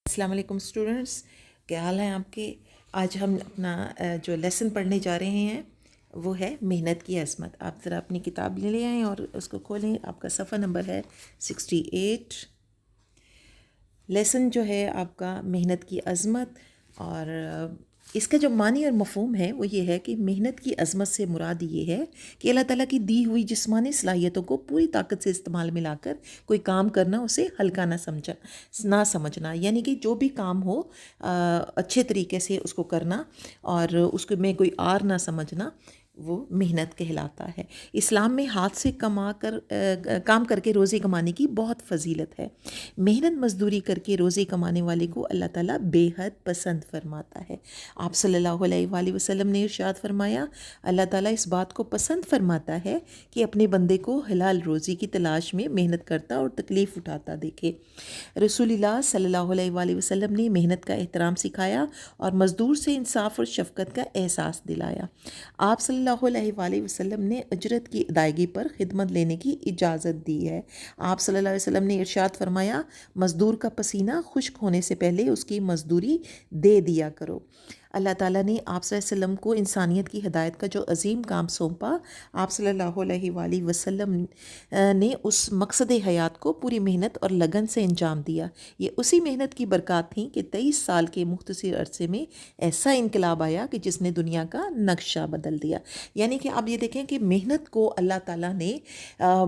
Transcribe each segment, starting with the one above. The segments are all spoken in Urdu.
السلام علیکم اسٹوڈنٹس، کیا حال ہیں آپ کے؟ آج ہم اپنا جو لیسن پڑھنے جا رہے ہیں وہ ہے محنت کی عظمت۔ آپ ذرا اپنی کتاب لے آئیں اور اس کو کھولیں۔ آپ کا صفحہ نمبر ہے 68۔ لیسن جو ہے آپ کا محنت کی عظمت، اور اس کا جو معنی اور مفہوم ہے وہ یہ ہے کہ محنت کی عظمت سے مراد یہ ہے کہ اللہ تعالیٰ کی دی ہوئی جسمانی صلاحیتوں کو پوری طاقت سے استعمال میں لا کر کوئی کام کرنا، اسے ہلکا نہ سمجھنا، یعنی کہ جو بھی کام ہو اچھے طریقے سے اس کو کرنا اور اس کو میں کوئی آر نہ سمجھنا، وہ محنت کہلاتا ہے۔ اسلام میں ہاتھ سے کام کر کے روزی کمانے کی بہت فضیلت ہے۔ محنت مزدوری کر کے روزی کمانے والے کو اللہ تعالیٰ بے حد پسند فرماتا ہے۔ آپ صلی اللہ علیہ وآلہ وسلم نے ارشاد فرمایا، اللہ تعالیٰ اس بات کو پسند فرماتا ہے کہ اپنے بندے کو حلال روزی کی تلاش میں محنت کرتا اور تکلیف اٹھاتا دیکھے۔ رسول اللہ صلی اللہ علیہ وآلہ وسلم نے محنت کا احترام سکھایا اور مزدور سے انصاف اور شفقت کا احساس دلایا۔ آپ صلی اللہ علیہ وآلہ وسلم نے اجرت کی ادائیگی پر خدمت لینے کی اجازت دی ہے۔ آپ صلی اللہ علیہ وسلم نے ارشاد فرمایا، مزدور کا پسینہ خشک ہونے سے پہلے اس کی مزدوری دے دیا کرو۔ اللہ تعالیٰ نے آپ صلی اللہ علیہ وسلم کو انسانیت کی ہدایت کا جو عظیم کام سونپا، آپ صلی اللہ علیہ وآلہ وسلم نے اس مقصد حیات کو پوری محنت اور لگن سے انجام دیا۔ یہ اسی محنت کی برکات تھیں کہ 23 سال کے مختصر عرصے میں ایسا انقلاب آیا کہ جس نے دنیا کا نقشہ بدل دیا۔ یعنی کہ آپ یہ دیکھیں کہ محنت کو اللہ تعالیٰ نے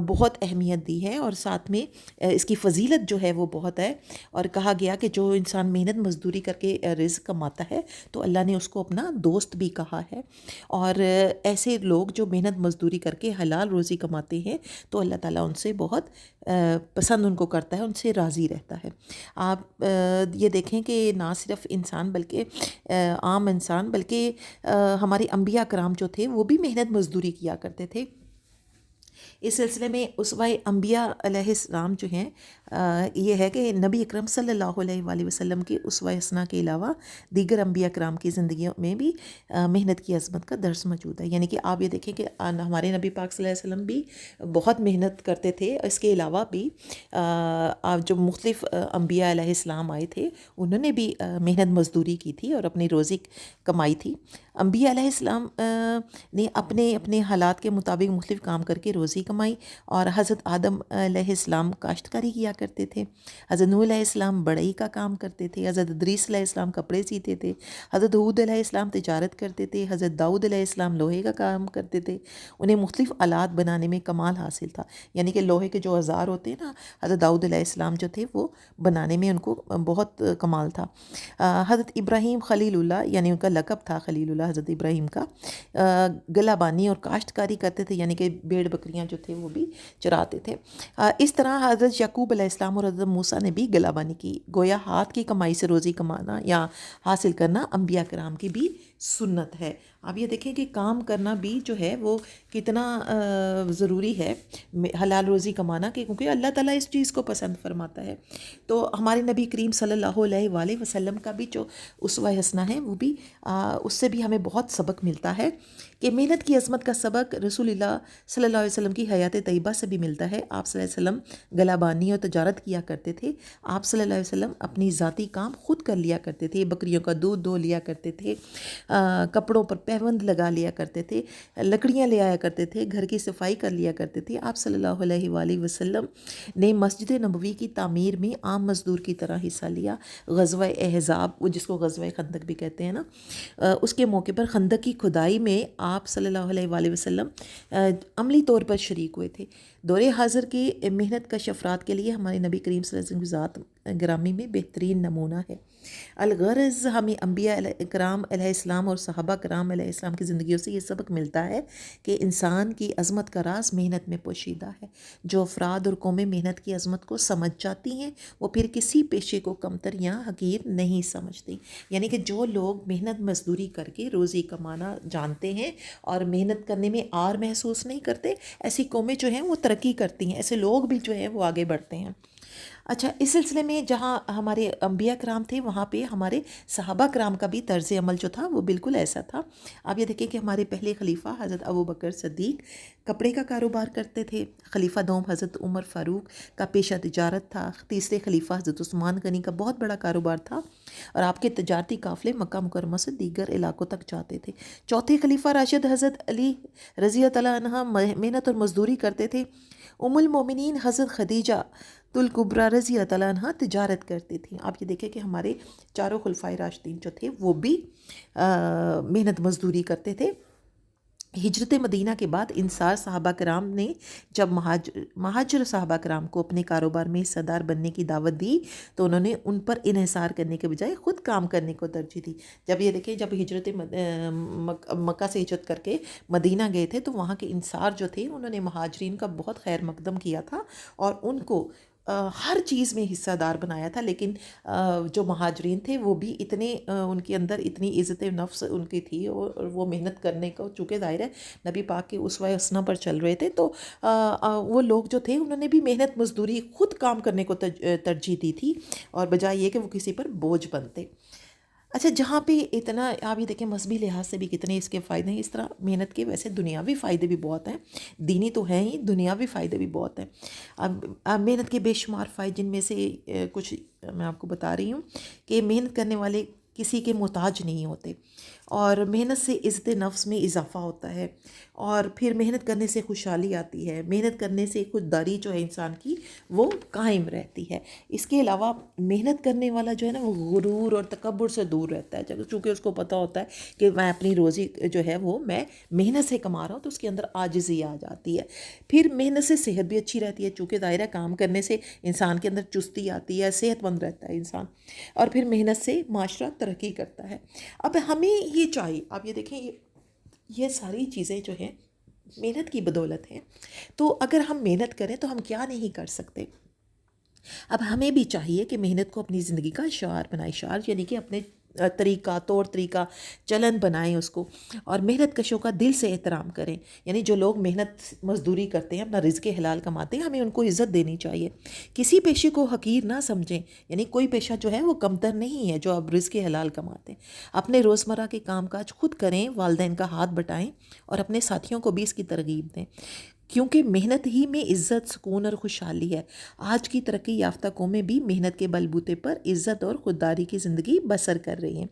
بہت اہمیت دی ہے، اور ساتھ میں اس کی فضیلت جو ہے وہ بہت ہے، اور کہا گیا کہ جو انسان محنت مزدوری کر کے رزق کماتا ہے تو اللہ نے اس کو اپنا دوست بھی کہا ہے، اور ایسے لوگ جو محنت مزدوری کر کے حلال روزی کماتے ہیں تو اللہ تعالیٰ ان سے بہت پسند ان کو کرتا ہے، ان سے راضی رہتا ہے۔ آپ یہ دیکھیں کہ نہ صرف انسان بلکہ عام انسان بلکہ ہمارے انبیاء کرام جو تھے وہ بھی محنت مزدوری کیا کرتے تھے۔ اس سلسلے میں اسوہ انبیاء علیہ السلام جو ہیں، یہ ہے کہ نبی اکرم صلی اللہ علیہ وآلہ وسلم کے اسوہ حسنہ کے علاوہ دیگر انبیاء کرام کی زندگیوں میں بھی محنت کی عظمت کا درس موجود ہے۔ یعنی کہ آپ یہ دیکھیں کہ ہمارے نبی پاک صلی اللہ علیہ وسلم بھی بہت محنت کرتے تھے۔ اس کے علاوہ بھی جو مختلف انبیاء علیہ السلام آئے تھے انہوں نے بھی محنت مزدوری کی تھی اور اپنی روزی کمائی تھی۔ انبیاء علیہ السلام نے اپنے حالات کے مطابق مختلف کام کر کے روزی کمائی، اور حضرت آدم علیہ السلام کاشتکاری کیا کرتے تھے، حضرت نوح علیہ السلام بڑھئی کا کام کرتے تھے، حضرت ادریس علیہ السلام کپڑے سیتے تھے، حضرت ہود علیہ السلام تجارت کرتے تھے، حضرت داؤد علیہ السلام لوہے کا کام کرتے تھے۔ انہیں مختلف آلات بنانے میں کمال حاصل تھا، یعنی کہ لوہے کے جو اوزار ہوتے ہیں نا، حضرت داؤد علیہ السلام جو تھے وہ بنانے میں ان کو بہت کمال تھا۔ حضرت ابراہیم خلیل اللہ، یعنی ان کا لقب تھا خلیل اللہ حضرت ابراہیم کا، گلہ بانی اور کاشتکاری کرتے تھے، یعنی کہ بھیڑ بکریاں جو تھے وہ بھی چراتے تھے۔ اس طرح حضرت یعقوب علیہ السلام اور حضرت موسیٰ نے بھی گلہ بانی کی۔ گویا ہاتھ کی کمائی سے روزی کمانا یا حاصل کرنا انبیاء کرام کی بھی سنت ہے۔ آپ یہ دیکھیں کہ کام کرنا بھی جو ہے وہ کتنا ضروری ہے، حلال روزی کمانا، کیونکہ اللہ تعالیٰ اس چیز کو پسند فرماتا ہے۔ تو ہمارے نبی کریم صلی اللہ علیہ وآلہ وسلم کا بھی جو اسوہ حسنہ ہے وہ بھی اس سے بھی ہمیں بہت سبق ملتا ہے کہ محنت کی عظمت کا سبق رسول اللہ صلی اللہ علیہ وسلم کی حیات طیبہ سے بھی ملتا ہے۔ آپ صلی اللہ علیہ وسلم گلہ بانی اور تجارت کیا کرتے تھے۔ آپ صلی اللہ علیہ وسلم اپنی ذاتی کام خود کر لیا کرتے تھے، بکریوں کا دودھ دھو لیا کرتے تھے، کپڑوں پر پیوند لگا لیا کرتے تھے، لکڑیاں لے آیا کرتے تھے، گھر کی صفائی کر لیا کرتے تھے۔ آپ صلی اللہ علیہ وآلہ وسلم نے مسجد نبوی کی تعمیر میں عام مزدور کی طرح حصہ لیا۔ غزوہ احزاب، جس کو غزوہ خندق بھی کہتے ہیں نا، اس کے موقع پر خندق کی کھدائی میں آپ صلی اللہ علیہ وآلہ وسلم عملی طور پر شریک ہوئے تھے۔ دور حاضر کی محنت کش افراد کے لیے ہمارے نبی کریم صلی اللہ علیہ وسلم کی ذات گرامی میں بہترین نمونہ ہے۔ الغرض ہمیں انبیاء کرام علیہ السلام اور صحابہ کرام علیہ السلام کی زندگیوں سے یہ سبق ملتا ہے کہ انسان کی عظمت کا راز محنت میں پوشیدہ ہے۔ جو افراد اور قومیں محنت کی عظمت کو سمجھ جاتی ہیں وہ پھر کسی پیشے کو کمتر یا حقیر نہیں سمجھتی۔ یعنی کہ جو لوگ محنت مزدوری کر کے روزی کمانا جانتے ہیں اور محنت کرنے میں آر محسوس نہیں کرتے، ایسی قومیں جو ہیں وہ ترقی کرتی ہیں، ایسے لوگ بھی جو ہیں وہ آگے بڑھتے ہیں۔ اچھا، اس سلسلے میں جہاں ہمارے انبیاء کرام تھے وہاں پہ ہمارے صحابہ کرام کا بھی طرز عمل جو تھا وہ بالکل ایسا تھا۔ آپ یہ دیکھیں کہ ہمارے پہلے خلیفہ حضرت ابو بکر صدیق کپڑے کا کاروبار کرتے تھے، خلیفہ دوم حضرت عمر فاروق کا پیشہ تجارت تھا، تیسرے خلیفہ حضرت عثمان غنی کا بہت بڑا کاروبار تھا اور آپ کے تجارتی قافلے مکہ مکرمہ سے دیگر علاقوں تک جاتے تھے۔ چوتھے خلیفہ راشد حضرت علی رضی اللہ تعالیٰ عنہ محنت اور مزدوری کرتے تھے۔ ام المومنین حضرت خدیجہ الکبریٰ رضی اللہ تعالیٰ عنہ تجارت کرتی تھیں۔ آپ یہ دیکھیں کہ ہمارے چاروں خلفائے راشدین جو تھے وہ بھی محنت مزدوری کرتے تھے۔ ہجرت مدینہ کے بعد انصار صحابہ کرام نے جب مہاجر صحابہ کرام کو اپنے کاروبار میں حصہ دار بننے کی دعوت دی تو انہوں نے ان پر انحصار کرنے کے بجائے خود کام کرنے کو ترجیح دی۔ جب یہ دیکھیں جب مکہ سے ہجرت کر کے مدینہ گئے تھے تو وہاں کے انصار جو تھے انہوں نے مہاجرین کا بہت خیر مقدم کیا تھا اور ان کو ہر چیز میں حصہ دار بنایا تھا، لیکن جو مہاجرین تھے وہ بھی اتنے ان کے اندر اتنی عزت نفس ان کی تھی اور وہ محنت کرنے کو، چونکہ ظاہر ہے نبی پاک کے اسوہ حسنہ پر چل رہے تھے تو وہ لوگ جو تھے انہوں نے بھی محنت مزدوری خود کام کرنے کو ترجیح دی تھی اور بجائے یہ کہ وہ کسی پر بوجھ بنتے۔ اچھا، جہاں پہ اتنا آپ یہ دیکھیں مذہبی لحاظ سے بھی کتنے اس کے فائدے ہیں، اس طرح محنت کے ویسے دنیاوی فائدے بھی بہت ہیں، دینی تو ہیں ہی، دنیاوی فائدے بھی بہت ہیں۔ اب محنت کے بے شمار فائدے، جن میں سے کچھ میں آپ کو بتا رہی ہوں کہ محنت کرنے والے کسی کے محتاج نہیں ہوتے، اور محنت سے عزت نفس میں اضافہ ہوتا ہے، اور پھر محنت کرنے سے خوشحالی آتی ہے، محنت کرنے سے خودداری جو ہے انسان کی وہ قائم رہتی ہے۔ اس کے علاوہ محنت کرنے والا جو ہے نا وہ غرور اور تکبر سے دور رہتا ہے، چونکہ اس کو پتہ ہوتا ہے کہ میں اپنی روزی جو ہے وہ میں محنت سے کما رہا ہوں، تو اس کے اندر عاجزی آ جاتی ہے۔ پھر محنت سے صحت بھی اچھی رہتی ہے، چونکہ دائرہ کام کرنے سے انسان کے اندر چستی آتی ہے، صحت مند رہتا ہے انسان، اور پھر محنت سے معاشرہ ترقی کرتا ہے۔ اب ہمیں یہ چاہیے، آپ یہ دیکھیں یہ ساری چیزیں جو ہیں محنت کی بدولت ہیں، تو اگر ہم محنت کریں تو ہم کیا نہیں کر سکتے۔ اب ہمیں بھی چاہیے کہ محنت کو اپنی زندگی کا شعار بنائیں، شعار یعنی کہ اپنے طریقہ، طور طریقہ، چلن بنائیں اس کو، اور محنت کشوں کا دل سے احترام کریں۔ یعنی جو لوگ محنت مزدوری کرتے ہیں، اپنا رزق حلال کماتے ہیں، ہمیں ان کو عزت دینی چاہیے۔ کسی پیشے کو حقیر نہ سمجھیں، یعنی کوئی پیشہ جو ہے وہ کمتر نہیں ہے جو اب رزق حلال کماتے ہیں۔ اپنے روزمرہ کے کام کاج خود کریں، والدین کا ہاتھ بٹائیں اور اپنے ساتھیوں کو بھی اس کی ترغیب دیں، کیونکہ محنت ہی میں عزت، سکون اور خوشحالی ہے۔ آج کی ترقی یافتہ قومیں بھی محنت کے بل بوتے پر عزت اور خودداری کی زندگی بسر کر رہی ہیں۔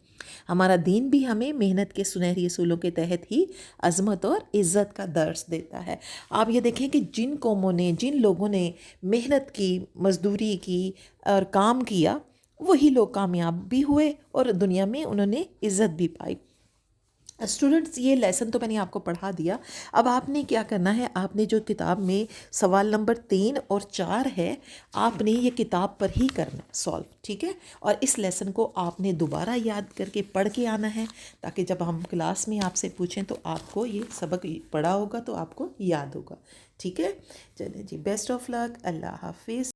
ہمارا دین بھی ہمیں محنت کے سنہری اصولوں کے تحت ہی عظمت اور عزت کا درس دیتا ہے۔ آپ یہ دیکھیں کہ جن قوموں نے، جن لوگوں نے محنت کی، مزدوری کی اور کام کیا، وہی لوگ کامیاب بھی ہوئے اور دنیا میں انہوں نے عزت بھی پائی۔ اسٹوڈنٹس، یہ لیسن تو میں نے آپ کو پڑھا دیا، اب آپ نے کیا کرنا ہے، آپ نے جو کتاب میں سوال نمبر 3 اور 4 ہے، آپ نے یہ کتاب پر ہی کرنا ہے سولو، ٹھیک ہے؟ اور اس لیسن کو آپ نے دوبارہ یاد کر کے پڑھ کے آنا ہے، تاکہ جب ہم کلاس میں آپ سے پوچھیں تو آپ کو یہ سبق پڑھا ہوگا تو آپ کو یاد ہوگا، ٹھیک ہے؟ چلیں جی، بیسٹ آف لک، اللہ حافظ۔